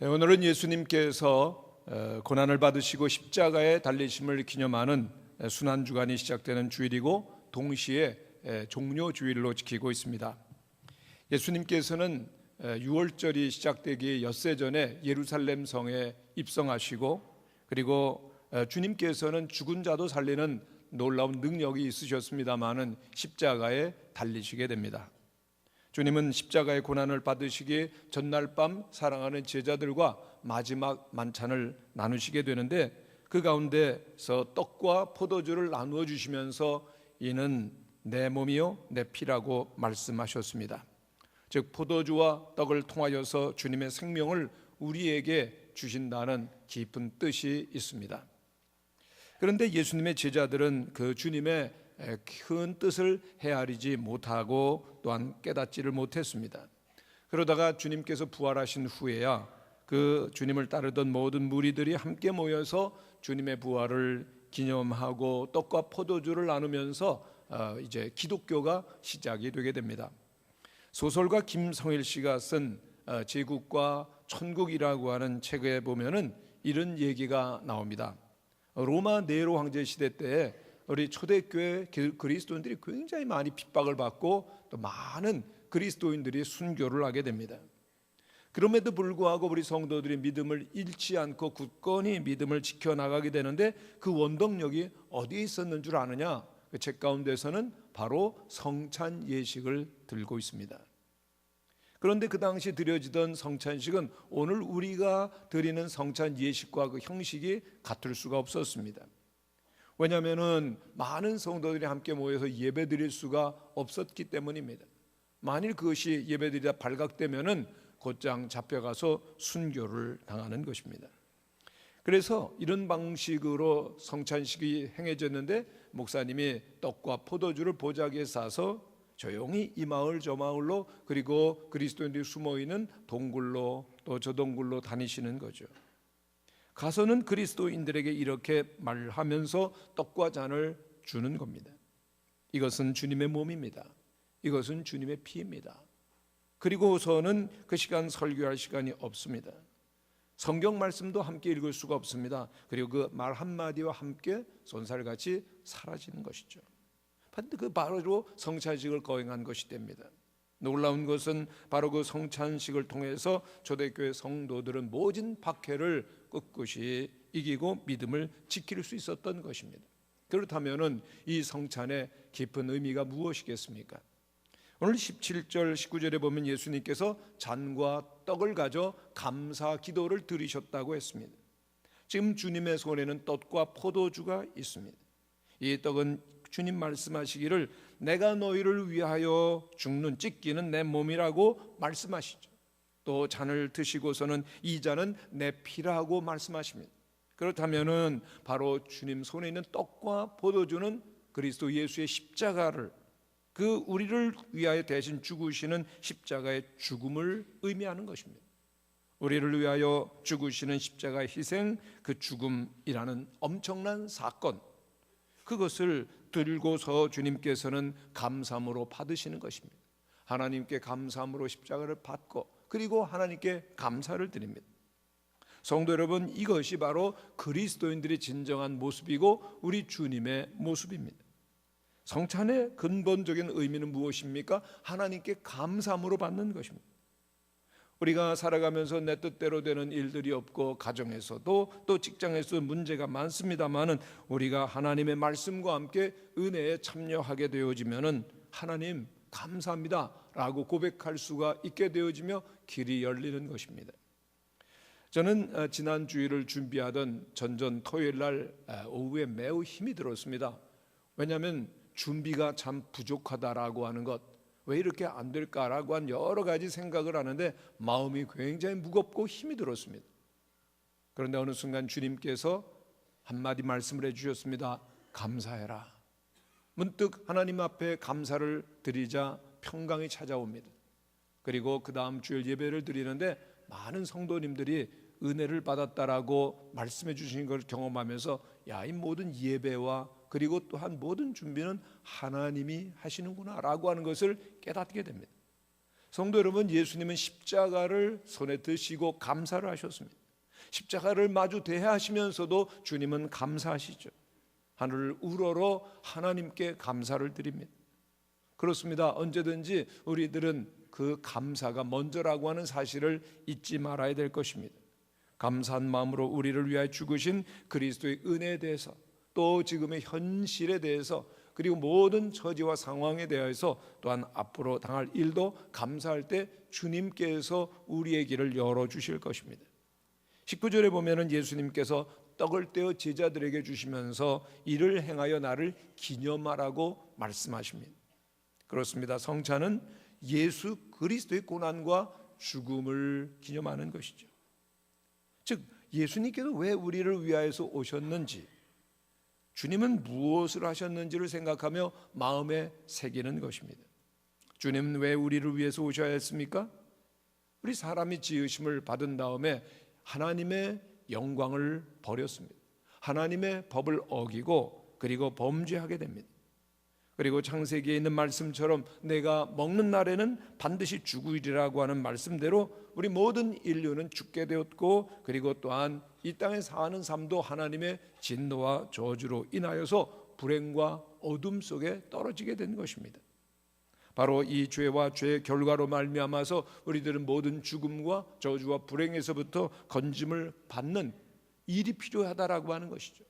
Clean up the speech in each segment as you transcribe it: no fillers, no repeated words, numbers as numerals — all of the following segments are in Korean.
오늘은 예수님께서 고난을 받으시고 십자가에 달리심을 기념하는 순환주간이 시작되는 주일이고 동시에 종료주일로 지키고 있습니다. 예수님께서는 6월절이 시작되기 엿새 전에 예루살렘 성에 입성하시고, 그리고 주님께서는 죽은 자도 살리는 놀라운 능력이 있으셨습니다마는 십자가에 달리시게 됩니다. 주님은 십자가의 고난을 받으시기 전날 밤 사랑하는 제자들과 마지막 만찬을 나누시게 되는데, 그 가운데서 떡과 포도주를 나누어 주시면서 이는 내 몸이요 내 피라고 말씀하셨습니다. 즉 포도주와 떡을 통하여서 주님의 생명을 우리에게 주신다는 깊은 뜻이 있습니다. 그런데 예수님의 제자들은 그 주님의 큰 뜻을 헤아리지 못하고 또한 깨닫지를 못했습니다. 그러다가 주님께서 부활하신 후에야 그 주님을 따르던 모든 무리들이 함께 모여서 주님의 부활을 기념하고 떡과 포도주를 나누면서 이제 기독교가 시작이 되게 됩니다. 소설가 김성일 씨가 쓴 제국과 천국이라고 하는 책에 보면은 이런 얘기가 나옵니다. 로마 네로 황제 시대 때에 우리 초대교회 그리스도인들이 굉장히 많이 핍박을 받고 또 많은 그리스도인들이 순교를 하게 됩니다. 그럼에도 불구하고 우리 성도들이 믿음을 잃지 않고 굳건히 믿음을 지켜나가게 되는데, 그 원동력이 어디에 있었는 줄 아느냐? 그 책 가운데서는 바로 성찬 예식을 들고 있습니다. 그런데 그 당시 드려지던 성찬식은 오늘 우리가 드리는 성찬 예식과 그 형식이 같을 수가 없었습니다. 왜냐하면 많은 성도들이 함께 모여서 예배 드릴 수가 없었기 때문입니다. 만일 그것이 예배드리다 발각되면은 곧장 잡혀가서 순교를 당하는 것입니다. 그래서 이런 방식으로 성찬식이 행해졌는데, 목사님이 떡과 포도주를 보자기에 싸서 조용히 이 마을 저 마을로, 그리고 그리스도인들이 숨어있는 동굴로 또 저 동굴로 다니시는 거죠. 가서는 그리스도인들에게 이렇게 말하면서 떡과 잔을 주는 겁니다. 이것은 주님의 몸입니다. 이것은 주님의 피입니다. 그리고서는 그 시간 설교할 시간이 없습니다. 성경 말씀도 함께 읽을 수가 없습니다. 그리고 그 말 한마디와 함께 손살같이 사라지는 것이죠. 그 바로 성찬식을 거행한 것이 됩니다. 놀라운 것은 바로 그 성찬식을 통해서 초대교회 성도들은 모진 박해를 꿋꿋이 이기고 믿음을 지킬 수 있었던 것입니다. 그렇다면 이 성찬의 깊은 의미가 무엇이겠습니까? 오늘 17절 19절에 보면 예수님께서 잔과 떡을 가져 감사 기도를 드리셨다고 했습니다. 지금 주님의 손에는 떡과 포도주가 있습니다. 이 떡은 주님 말씀하시기를 내가 너희를 위하여 죽는 찢기는 내 몸이라고 말씀하시죠. 또 잔을 드시고서는 이 잔은 내 피라고 말씀하십니다. 그렇다면은 바로 주님 손에 있는 떡과 포도주는 그리스도 예수의 십자가를, 그 우리를 위하여 대신 죽으시는 십자가의 죽음을 의미하는 것입니다. 우리를 위하여 죽으시는 십자가의 희생, 그 죽음이라는 엄청난 사건, 그것을 들고서 주님께서는 감사함으로 받으시는 것입니다. 하나님께 감사함으로 십자가를 받고 그리고 하나님께 감사를 드립니다. 성도 여러분, 이것이 바로 그리스도인들의 진정한 모습이고 우리 주님의 모습입니다. 성찬의 근본적인 의미는 무엇입니까? 하나님께 감사함으로 받는 것입니다. 우리가 살아가면서 내 뜻대로 되는 일들이 없고 가정에서도 또 직장에서 문제가 많습니다만은 우리가 하나님의 말씀과 함께 은혜에 참여하게 되어지면은 하나님 감사합니다 라고 고백할 수가 있게 되어지며 길이 열리는 것입니다. 저는 지난 주일을 준비하던 전전 토요일 날 오후에 매우 힘이 들었습니다. 왜냐하면 준비가 참 부족하다라고 하는 것, 왜 이렇게 안 될까라고 한 여러 가지 생각을 하는데 마음이 굉장히 무겁고 힘이 들었습니다. 그런데 어느 순간 주님께서 한마디 말씀을 해주셨습니다. 감사해라. 문득 하나님 앞에 감사를 드리자 평강이 찾아옵니다. 그리고 그 다음 주일 예배를 드리는데 많은 성도님들이 은혜를 받았다라고 말씀해 주신 걸 경험하면서 야, 이 모든 예배와 그리고 또한 모든 준비는 하나님이 하시는구나 라고 하는 것을 깨닫게 됩니다. 성도 여러분, 예수님은 십자가를 손에 드시고 감사를 하셨습니다. 십자가를 마주 대하시면서도 주님은 감사하시죠. 하늘을 우러러 하나님께 감사를 드립니다. 그렇습니다. 언제든지 우리들은 그 감사가 먼저라고 하는 사실을 잊지 말아야 될 것입니다. 감사한 마음으로 우리를 위하여 죽으신 그리스도의 은혜에 대해서, 또 지금의 현실에 대해서, 그리고 모든 처지와 상황에 대해서, 또한 앞으로 당할 일도 감사할 때 주님께서 우리의 길을 열어주실 것입니다. 19절에 보면은 예수님께서 떡을 떼어 제자들에게 주시면서 이를 행하여 나를 기념하라고 말씀하십니다. 그렇습니다. 성찬은 예수 그리스도의 고난과 죽음을 기념하는 것이죠. 즉 예수님께서 왜 우리를 위하여서 오셨는지, 주님은 무엇을 하셨는지를 생각하며 마음에 새기는 것입니다. 주님은 왜 우리를 위해서 오셔야 했습니까? 우리 사람이 지으심을 받은 다음에 하나님의 영광을 버렸습니다. 하나님의 법을 어기고 그리고 범죄하게 됩니다. 그리고 창세기에 있는 말씀처럼 내가 먹는 날에는 반드시 죽으리라고 하는 말씀대로 우리 모든 인류는 죽게 되었고, 그리고 또한 이 땅에 사는 삶도 하나님의 진노와 저주로 인하여서 불행과 어둠 속에 떨어지게 된 것입니다. 바로 이 죄와 죄의 결과로 말미암아서 우리들은 모든 죽음과 저주와 불행에서부터 건짐을 받는 일이 필요하다라고 하는 것이죠.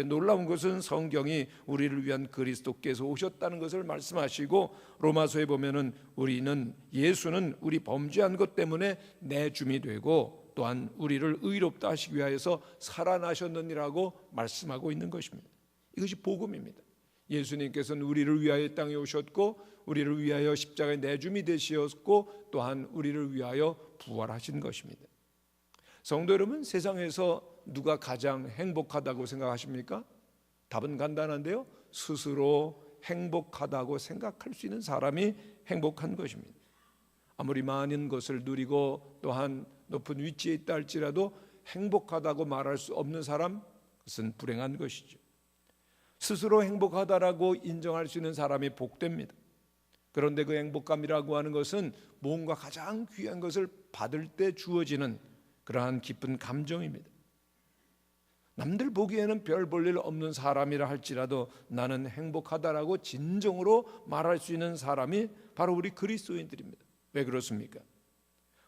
놀라운 것은 성경이 우리를 위한 그리스도께서 오셨다는 것을 말씀하시고, 로마서에 보면은 예수는 우리 범죄한 것 때문에 내줌이 되고 또한 우리를 의롭다 하시기 위하여서 살아나셨느니라고 말씀하고 있는 것입니다. 이것이 복음입니다. 예수님께서는 우리를 위하여 땅에 오셨고 우리를 위하여 십자가에 내줌이 되셨고 또한 우리를 위하여 부활하신 것입니다. 성도 여러분, 세상에서 누가 가장 행복하다고 생각하십니까? 답은 간단한데요, 스스로 행복하다고 생각할 수 있는 사람이 행복한 것입니다. 아무리 많은 것을 누리고 또한 높은 위치에 있다 할지라도 행복하다고 말할 수 없는 사람, 그것은 불행한 것이죠. 스스로 행복하다라고 인정할 수 있는 사람이 복됩니다. 그런데 그 행복감이라고 하는 것은 뭔가 가장 귀한 것을 받을 때 주어지는 그러한 기쁜 감정입니다. 남들 보기에는 별 볼 일 없는 사람이라 할지라도 나는 행복하다라고 진정으로 말할 수 있는 사람이 바로 우리 그리스도인들입니다. 왜 그렇습니까?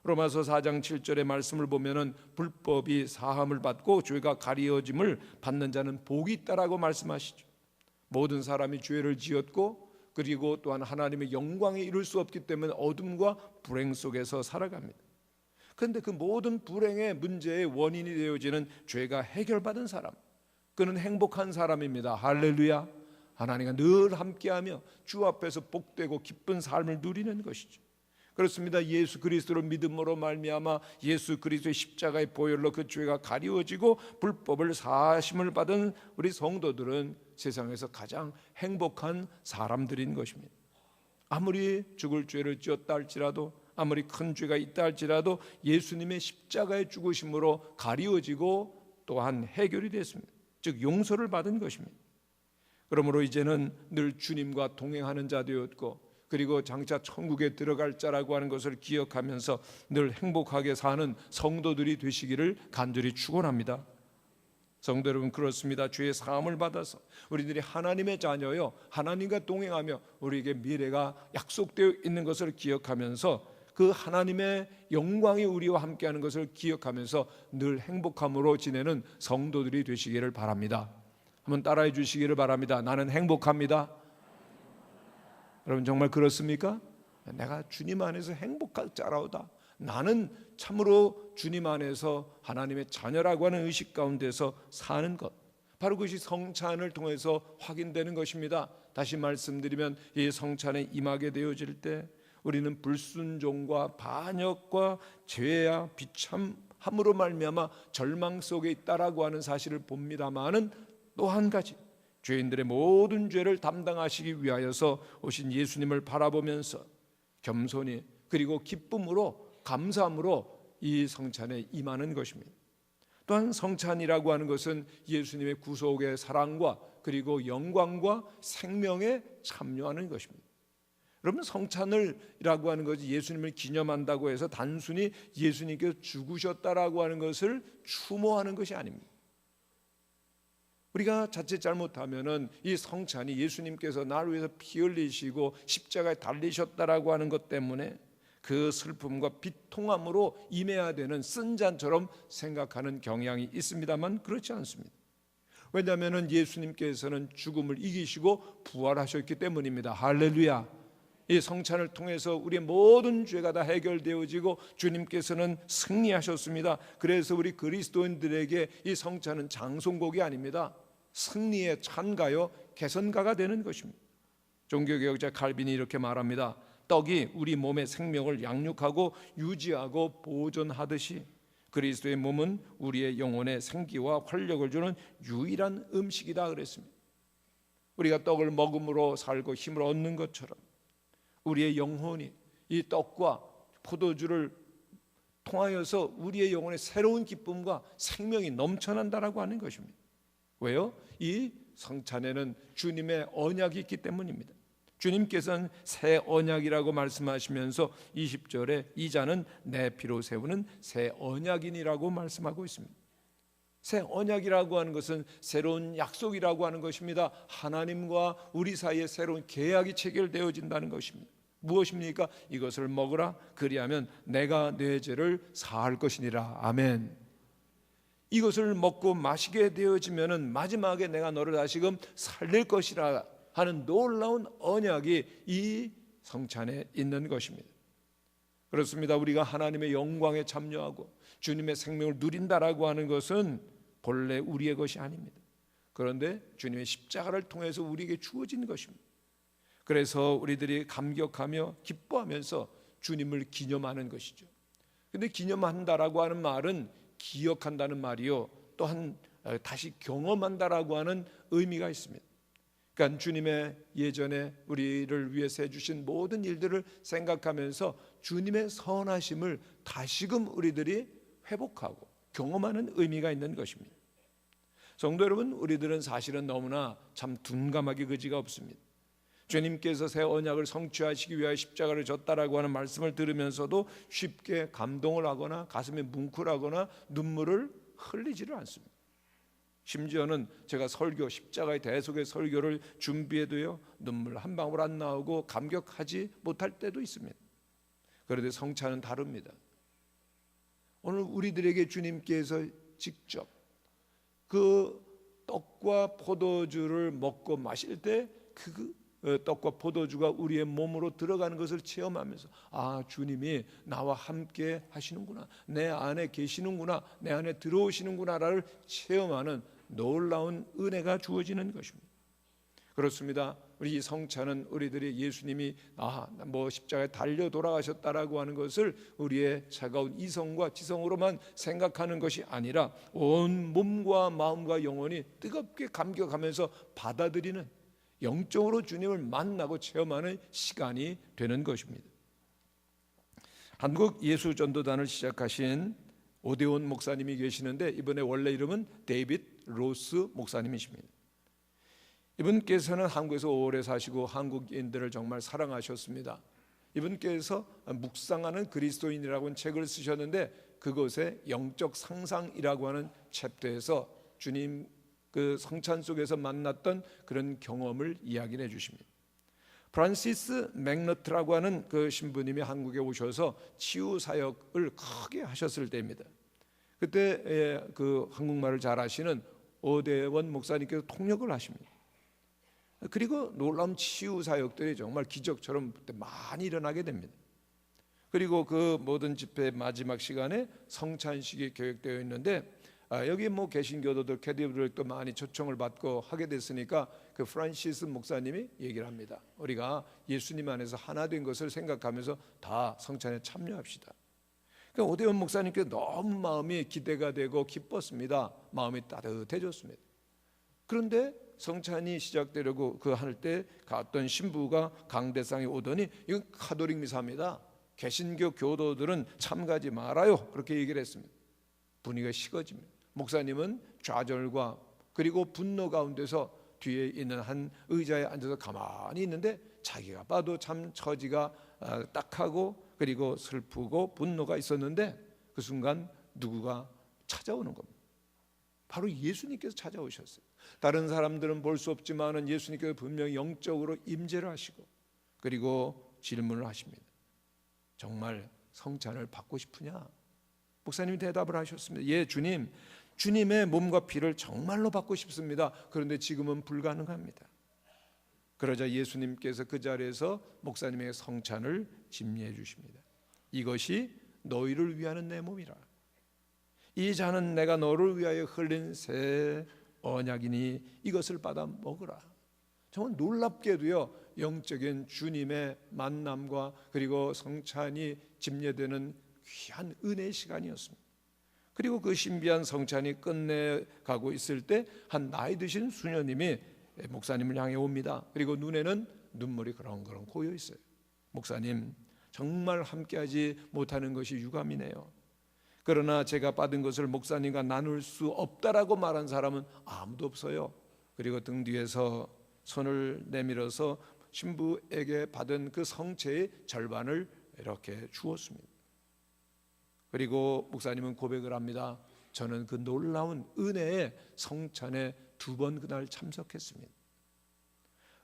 로마서 4장 7절의 말씀을 보면은 불법이 사함을 받고 죄가 가리워짐을 받는 자는 복이 있다라고 말씀하시죠. 모든 사람이 죄를 지었고 그리고 또한 하나님의 영광에 이룰 수 없기 때문에 어둠과 불행 속에서 살아갑니다. 그런데 그 모든 불행의 문제의 원인이 되어지는 죄가 해결받은 사람, 그는 행복한 사람입니다. 할렐루야. 하나님과 늘 함께하며 주 앞에서 복되고 기쁜 삶을 누리는 것이죠. 그렇습니다. 예수 그리스도를 믿음으로 말미암아 예수 그리스도의 십자가의 보혈로 그 죄가 가리워지고 불법을 사하심을 받은 우리 성도들은 세상에서 가장 행복한 사람들인 것입니다. 아무리 죽을 죄를 지었다 할지라도, 아무리 큰 죄가 있다 할지라도 예수님의 십자가의 죽으심으로 가리워지고 또한 해결이 됐습니다. 즉 용서를 받은 것입니다. 그러므로 이제는 늘 주님과 동행하는 자 되었고 그리고 장차 천국에 들어갈 자라고 하는 것을 기억하면서 늘 행복하게 사는 성도들이 되시기를 간절히 축원합니다. 성도 여러분, 그렇습니다. 죄의 사함을 받아서 우리들이 하나님의 자녀요, 하나님과 동행하며 우리에게 미래가 약속되어 있는 것을 기억하면서 그 하나님의 영광이 우리와 함께하는 것을 기억하면서 늘 행복함으로 지내는 성도들이 되시기를 바랍니다. 한번 따라해 주시기를 바랍니다. 나는 행복합니다. 여러분 정말 그렇습니까? 내가 주님 안에서 행복할 자라오다. 나는 참으로 주님 안에서 하나님의 자녀라고 하는 의식 가운데서 사는 것, 바로 그것이 성찬을 통해서 확인되는 것입니다. 다시 말씀드리면 이 성찬에 임하게 되어질 때 우리는 불순종과 반역과 죄와 비참함으로 말미암아 절망 속에 있다라고 하는 사실을 봅니다마는 또 한 가지, 죄인들의 모든 죄를 담당하시기 위하여서 오신 예수님을 바라보면서 겸손히 그리고 기쁨으로 감사함으로 이 성찬에 임하는 것입니다. 또한 성찬이라고 하는 것은 예수님의 구속의 사랑과 그리고 영광과 생명에 참여하는 것입니다. 여러분, 성찬을이라고 하는 것이 예수님을 기념한다고 해서 단순히 예수님께서 죽으셨다라고 하는 것을 추모하는 것이 아닙니다. 우리가 자칫 잘못하면은 이 성찬이 예수님께서 나를 위해서 피 흘리시고 십자가에 달리셨다라고 하는 것 때문에 그 슬픔과 비통함으로 임해야 되는 쓴 잔처럼 생각하는 경향이 있습니다만 그렇지 않습니다. 왜냐하면 예수님께서는 죽음을 이기시고 부활하셨기 때문입니다. 할렐루야. 이 성찬을 통해서 우리의 모든 죄가 다 해결되어지고 주님께서는 승리하셨습니다. 그래서 우리 그리스도인들에게 이 성찬은 장송곡이 아닙니다. 승리의 찬가요, 개선가가 되는 것입니다. 종교개혁자 칼빈이 이렇게 말합니다. 떡이 우리 몸의 생명을 양육하고 유지하고 보존하듯이 그리스도의 몸은 우리의 영혼에 생기와 활력을 주는 유일한 음식이다 그랬습니다. 우리가 떡을 먹음으로 살고 힘을 얻는 것처럼 우리의 영혼이 이 떡과 포도주를 통하여서 우리의 영혼에 새로운 기쁨과 생명이 넘쳐난다라고 하는 것입니다. 왜요? 이 성찬에는 주님의 언약이 있기 때문입니다. 주님께서는 새 언약이라고 말씀하시면서 20절에 이 잔은 내 피로 세우는 새 언약이니라고 말씀하고 있습니다. 새 언약이라고 하는 것은 새로운 약속이라고 하는 것입니다. 하나님과 우리 사이에 새로운 계약이 체결되어진다는 것입니다. 무엇입니까? 이것을 먹으라, 그리하면 내가 내 죄를 사할 것이니라. 아멘. 이것을 먹고 마시게 되어지면은 마지막에 내가 너를 다시금 살릴 것이라 하는 놀라운 언약이 이 성찬에 있는 것입니다. 그렇습니다. 우리가 하나님의 영광에 참여하고 주님의 생명을 누린다라고 하는 것은 본래 우리의 것이 아닙니다. 그런데 주님의 십자가를 통해서 우리에게 주어진 것입니다. 그래서 우리들이 감격하며 기뻐하면서 주님을 기념하는 것이죠. 그런데 기념한다라고 하는 말은 기억한다는 말이요, 또한 다시 경험한다라고 하는 의미가 있습니다. 그러니까 주님의 예전에 우리를 위해서 해주신 모든 일들을 생각하면서 주님의 선하심을 다시금 우리들이 회복하고 경험하는 의미가 있는 것입니다. 성도 여러분, 우리들은 사실은 너무나 참 둔감하게 그지가 없습니다. 주님께서 새 언약을 성취하시기 위하여 십자가를 졌다라고 하는 말씀을 들으면서도 쉽게 감동을 하거나 가슴에 뭉클하거나 눈물을 흘리지를 않습니다. 심지어는 제가 설교, 십자가의 대속의 설교를 준비해도요, 눈물 한 방울 안 나오고 감격하지 못할 때도 있습니다. 그런데 성찬은 다릅니다. 오늘 우리들에게 주님께서 직접 그 떡과 포도주를 먹고 마실 때 그 떡과 포도주가 우리의 몸으로 들어가는 것을 체험하면서, 아, 주님이 나와 함께 하시는구나, 내 안에 계시는구나, 내 안에 들어오시는구나를 체험하는 놀라운 은혜가 주어지는 것입니다. 그렇습니다. 우리 이 성찬은 우리들이 예수님이 십자가에 달려 돌아가셨다라고 하는 것을 우리의 차가운 이성과 지성으로만 생각하는 것이 아니라 온 몸과 마음과 영혼이 뜨겁게 감격하면서 받아들이는, 영적으로 주님을 만나고 체험하는 시간이 되는 것입니다. 한국 예수전도단을 시작하신 오대원 목사님이 계시는데, 이번에 원래 이름은 데이빗 로스 목사님이십니다. 이분께서는 한국에서 오래 사시고 한국인들을 정말 사랑하셨습니다. 이분께서 묵상하는 그리스도인이라고 책을 쓰셨는데, 그것에 영적 상상이라고 하는 챕터에서 주님 그 성찬 속에서 만났던 그런 경험을 이야기해 주십니다. 프란시스 맥너트라고 하는 그 신부님이 한국에 오셔서 치유 사역을 크게 하셨을 때입니다. 그때 그 한국말을 잘 아시는 오대원 목사님께서 통역을 하십니다. 그리고 놀라운 치유 사역들이 정말 기적처럼 그때 많이 일어나게 됩니다. 그리고 그 모든 집회 마지막 시간에 성찬식이 계획되어 있는데, 여기 개신교도들, 캐디들도 많이 초청을 받고 하게 됐으니까 그 프란시스 목사님이 얘기를 합니다. 우리가 예수님 안에서 하나 된 것을 생각하면서 다 성찬에 참여합시다. 그러니까 오대원 목사님께 너무 마음이 기대가 되고 기뻤습니다. 마음이 따뜻해졌습니다. 그런데 성찬이 시작되려고 그 할 때 갔던 신부가 강대상에 오더니, 이건 카톨릭 미사입니다, 개신교 교도들은 참가하지 말아요, 그렇게 얘기를 했습니다. 분위기가 식어집니다. 목사님은 좌절과 그리고 분노 가운데서 뒤에 있는 한 의자에 앉아서 가만히 있는데, 자기가 봐도 참 처지가 딱하고 그리고 슬프고 분노가 있었는데 그 순간 누구가 찾아오는 겁니다. 바로 예수님께서 찾아오셨어요. 다른 사람들은 볼 수 없지만은 예수님께서 분명히 영적으로 임재를 하시고 그리고 질문을 하십니다. 정말 성찬을 받고 싶으냐? 목사님이 대답을 하셨습니다. 예, 주님, 주님의 몸과 피를 정말로 받고 싶습니다. 그런데 지금은 불가능합니다. 그러자 예수님께서 그 자리에서 목사님의 성찬을 집례해 주십니다. 이것이 너희를 위하는 내 몸이라. 이 잔은 내가 너를 위하여 흘린 새 언약이니 이것을 받아 먹으라. 정말 놀랍게도요, 영적인 주님의 만남과 그리고 성찬이 집례되는 귀한 은혜의 시간이었습니다. 그리고 그 신비한 성찬이 끝내가고 있을 때 한 나이 드신 수녀님이 목사님을 향해 옵니다. 그리고 눈에는 눈물이 그렁그렁 고여 있어요. 목사님, 정말 함께하지 못하는 것이 유감이네요. 그러나 제가 받은 것을 목사님과 나눌 수 없다라고 말한 사람은 아무도 없어요. 그리고 등 뒤에서 손을 내밀어서 신부에게 받은 그 성체의 절반을 이렇게 주었습니다. 그리고 목사님은 고백을 합니다. 저는 그 놀라운 은혜의 성찬에 2번 그날 참석했습니다.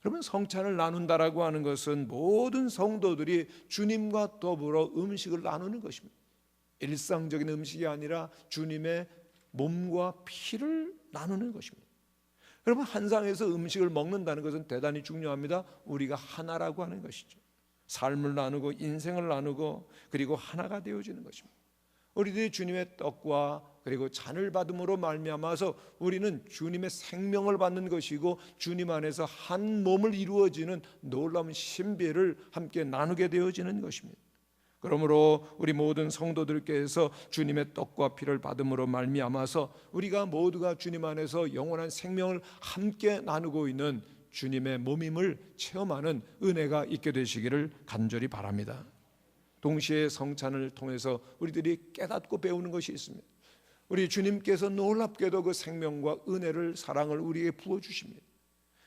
그러면 성찬을 나눈다라고 하는 것은 모든 성도들이 주님과 더불어 음식을 나누는 것입니다. 일상적인 음식이 아니라 주님의 몸과 피를 나누는 것입니다. 여러분, 한 상에서 음식을 먹는다는 것은 대단히 중요합니다. 우리가 하나라고 하는 것이죠. 삶을 나누고 인생을 나누고 그리고 하나가 되어지는 것입니다. 우리들이 주님의 떡과 그리고 잔을 받음으로 말미암아서 우리는 주님의 생명을 받는 것이고 주님 안에서 한 몸을 이루어지는 놀라운 신비를 함께 나누게 되어지는 것입니다. 그러므로 우리 모든 성도들께서 주님의 떡과 피를 받음으로 말미암아서 우리가 모두가 주님 안에서 영원한 생명을 함께 나누고 있는 주님의 몸임을 체험하는 은혜가 있게 되시기를 간절히 바랍니다. 동시에 성찬을 통해서 우리들이 깨닫고 배우는 것이 있습니다. 우리 주님께서 놀랍게도 그 생명과 은혜를, 사랑을 우리에게 부어주십니다.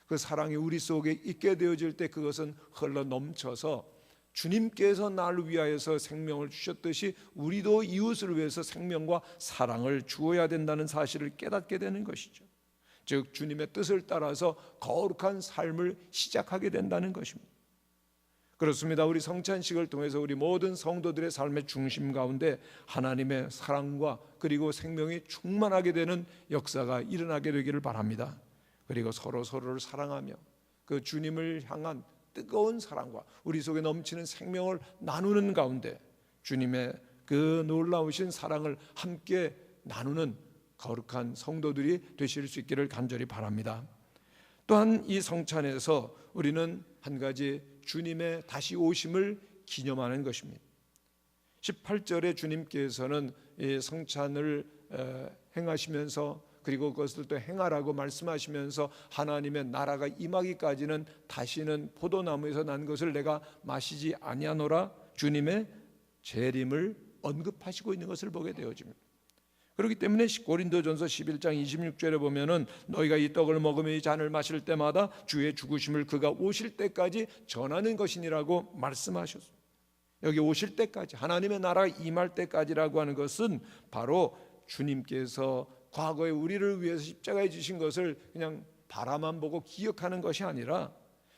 그 사랑이 우리 속에 있게 되어질 때 그것은 흘러 넘쳐서 주님께서 나를 위하여서 생명을 주셨듯이 우리도 이웃을 위해서 생명과 사랑을 주어야 된다는 사실을 깨닫게 되는 것이죠. 즉 주님의 뜻을 따라서 거룩한 삶을 시작하게 된다는 것입니다. 그렇습니다. 우리 성찬식을 통해서 우리 모든 성도들의 삶의 중심 가운데 하나님의 사랑과 그리고 생명이 충만하게 되는 역사가 일어나게 되기를 바랍니다. 그리고 서로를 사랑하며 그 주님을 향한 뜨거운 사랑과 우리 속에 넘치는 생명을 나누는 가운데 주님의 그 놀라우신 사랑을 함께 나누는 거룩한 성도들이 되실 수 있기를 간절히 바랍니다. 또한 이 성찬에서 우리는 한 가지 주님의 다시 오심을 기념하는 것입니다. 18절에 주님께서는 이 성찬을 행하시면서 그리고 그것을 또 행하라고 말씀하시면서 하나님의 나라가 임하기까지는 다시는 포도나무에서 난 것을 내가 마시지 아니하노라 주님의 재림을 언급하시고 있는 것을 보게 되어집니다. 그렇기 때문에 고린도전서 11장 26절에 보면은 너희가 이 떡을 먹으며 이 잔을 마실 때마다 주의 죽으심을 그가 오실 때까지 전하는 것이니라고 말씀하셨습니다. 여기 오실 때까지, 하나님의 나라가 임할 때까지라고 하는 것은 바로 주님께서 과거에 우리를 위해서 십자가에 지신 것을 그냥 바라만 보고 기억하는 것이 아니라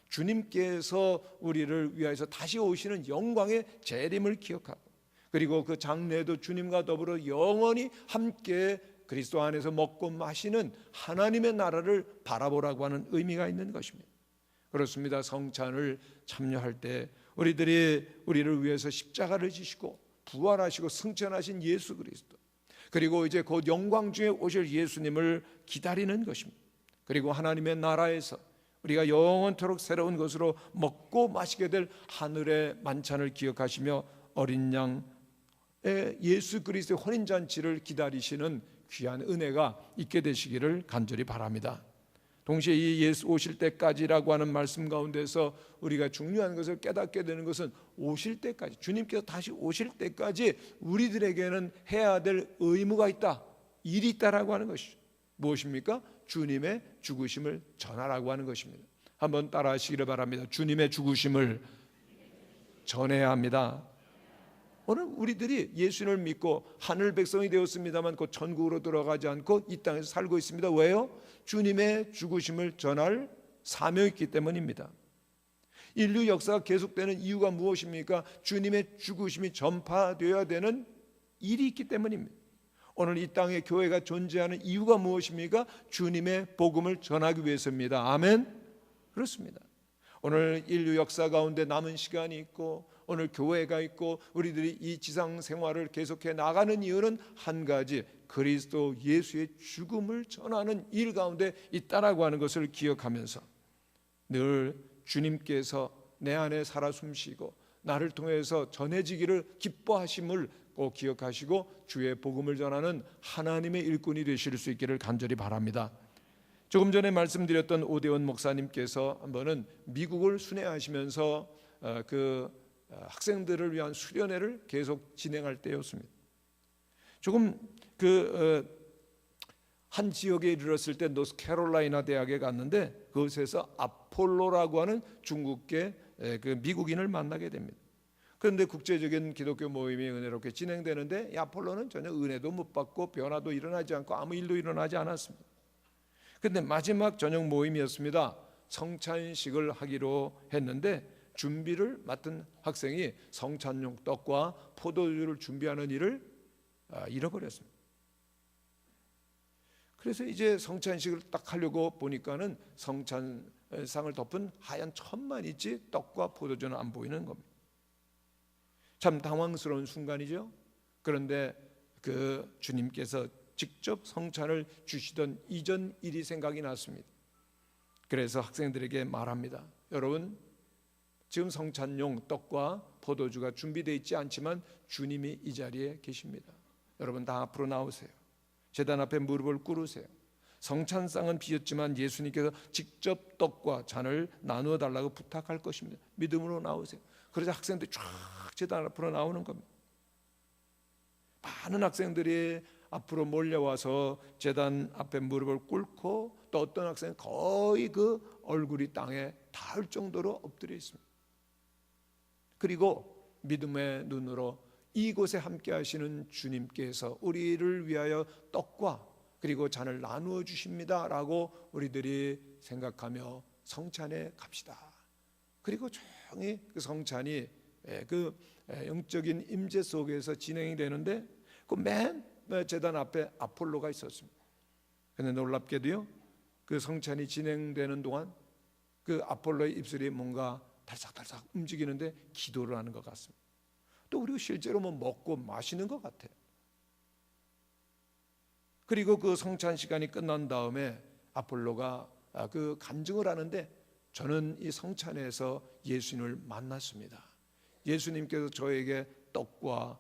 주님께서 우리를 위하여서 다시 오시는 영광의 재림을 기억하고 그리고 그 장래에도 주님과 더불어 영원히 함께 그리스도 안에서 먹고 마시는 하나님의 나라를 바라보라고 하는 의미가 있는 것입니다. 그렇습니다. 성찬을 참여할 때 우리들이 우리를 위해서 십자가를 지시고 부활하시고 승천하신 예수 그리스도, 그리고 이제 곧 영광 중에 오실 예수님을 기다리는 것입니다. 그리고 하나님의 나라에서 우리가 영원토록 새로운 것으로 먹고 마시게 될 하늘의 만찬을 기억하시며 어린 양의 예수 그리스도의 혼인잔치를 기다리시는 귀한 은혜가 있게 되시기를 간절히 바랍니다. 동시에 이 예수 오실 때까지라고 하는 말씀 가운데서 우리가 중요한 것을 깨닫게 되는 것은 오실 때까지, 주님께서 다시 오실 때까지 우리들에게는 해야 될 의무가 있다, 일이 있다라고 하는 것이죠. 무엇입니까? 주님의 죽으심을 전하라고 하는 것입니다. 한번 따라 하시기를 바랍니다. 주님의 죽으심을 전해야 합니다. 오늘 우리들이 예수님을 믿고 하늘 백성이 되었습니다만 곧 천국으로 들어가지 않고 이 땅에서 살고 있습니다. 왜요? 주님의 죽으심을 전할 사명이 있기 때문입니다. 인류 역사가 계속되는 이유가 무엇입니까? 주님의 죽으심이 전파되어야 되는 일이 있기 때문입니다. 오늘 이 땅에 교회가 존재하는 이유가 무엇입니까? 주님의 복음을 전하기 위해서입니다. 아멘. 그렇습니다. 오늘 인류 역사 가운데 남은 시간이 있고 오늘 교회가 있고 우리들이 이 지상 생활을 계속해 나가는 이유는 한 가지, 그리스도 예수의 죽음을 전하는 일 가운데 있다라고 하는 것을 기억하면서 늘 주님께서 내 안에 살아 숨쉬고 나를 통해서 전해지기를 기뻐하심을 꼭 기억하시고 주의 복음을 전하는 하나님의 일꾼이 되실 수 있기를 간절히 바랍니다. 조금 전에 말씀드렸던 오대원 목사님께서 한 번은 미국을 순회하시면서 학생들을 위한 수련회를 계속 진행할 때였습니다. 조금 한 지역에 이르렀을 때 노스캐롤라이나 대학에 갔는데 그곳에서 아폴로라고 하는 중국계 미국인을 만나게 됩니다. 그런데 국제적인 기독교 모임이 은혜롭게 진행되는데 이 아폴로는 전혀 은혜도 못 받고 변화도 일어나지 않고 아무 일도 일어나지 않았습니다. 그런데 마지막 저녁 모임이었습니다. 성찬식을 하기로 했는데 준비를 맡은 학생이 성찬용 떡과 포도주를 준비하는 일을 잃어버렸습니다. 그래서 이제 성찬식을 딱 하려고 보니까는 성찬상을 덮은 하얀 천만 있지 떡과 포도주는 안 보이는 겁니다. 참 당황스러운 순간이죠. 그런데 그 주님께서 직접 성찬을 주시던 이전 일이 생각이 났습니다. 그래서 학생들에게 말합니다. 여러분, 지금 성찬용 떡과 포도주가 준비되어 있지 않지만 주님이 이 자리에 계십니다. 여러분 다 앞으로 나오세요. 제단 앞에 무릎을 꿇으세요. 성찬상은 비었지만 예수님께서 직접 떡과 잔을 나누어 달라고 부탁할 것입니다. 믿음으로 나오세요. 그래서 학생들이 쫙 제단 앞으로 나오는 겁니다. 많은 학생들이 앞으로 몰려와서 제단 앞에 무릎을 꿇고 또 어떤 학생은 거의 그 얼굴이 땅에 닿을 정도로 엎드려 있습니다. 그리고 믿음의 눈으로 이곳에 함께 하시는 주님께서 우리를 위하여 떡과 그리고 잔을 나누어 주십니다 라고 우리들이 생각하며 성찬에 갑시다. 그리고 조용히 그 성찬이 그 영적인 임재 속에서 진행이 되는데 그 맨 제단 앞에 아폴로가 있었습니다. 그런데 놀랍게도요, 그 성찬이 진행되는 동안 그 아폴로의 입술이 뭔가 달싹달싹 움직이는데 기도를 하는 것 같습니다. 또 그리고 실제로 뭐 먹고 마시는 것 같아요. 그리고 그 성찬 시간이 끝난 다음에 아폴로가 그 간증을 하는데 저는 이 성찬에서 예수님을 만났습니다. 예수님께서 저에게 떡과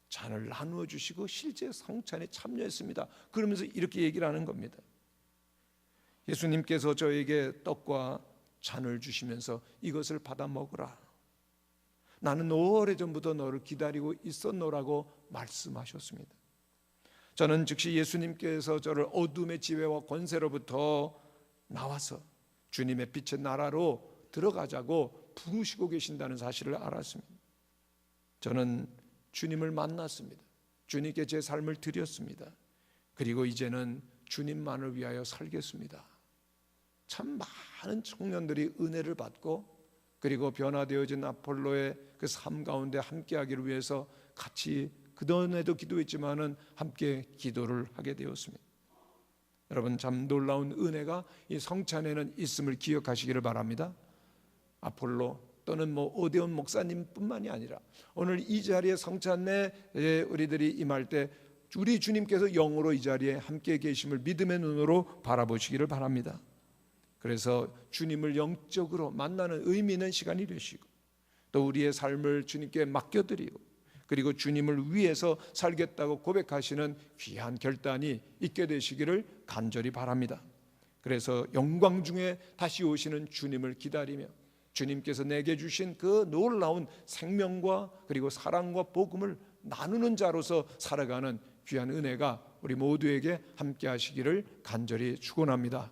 잔을 나누어 주시고 실제 성찬에 참여했습니다. 그러면서 이렇게 얘기를 하는 겁니다. 예수님께서 저에게 떡과 잔을 주시면서 이것을 받아 먹으라. 나는 오래전부터 너를 기다리고 있었노라고 말씀하셨습니다. 저는 즉시 예수님께서 저를 어둠의 지배와 권세로부터 나와서 주님의 빛의 나라로 들어가자고 부르시고 계신다는 사실을 알았습니다. 저는 주님을 만났습니다. 주님께 제 삶을 드렸습니다. 그리고 이제는 주님만을 위하여 살겠습니다. 참 많은 청년들이 은혜를 받고 그리고 변화되어진 아폴로의 그 삶 가운데 함께하기를 위해서 같이 그전에도 기도했지만은 함께 기도를 하게 되었습니다. 여러분 참 놀라운 은혜가 이 성찬에는 있음을 기억하시기를 바랍니다. 아폴로 또는 뭐 오대원 목사님뿐만이 아니라 오늘 이 자리에 성찬에 우리들이 임할 때 우리 주님께서 영으로 이 자리에 함께 계심을 믿음의 눈으로 바라보시기를 바랍니다. 그래서 주님을 영적으로 만나는 의미 있는 시간이 되시고 또 우리의 삶을 주님께 맡겨드리고 그리고 주님을 위해서 살겠다고 고백하시는 귀한 결단이 있게 되시기를 간절히 바랍니다. 그래서 영광 중에 다시 오시는 주님을 기다리며 주님께서 내게 주신 그 놀라운 생명과 그리고 사랑과 복음을 나누는 자로서 살아가는 귀한 은혜가 우리 모두에게 함께 하시기를 간절히 축원합니다.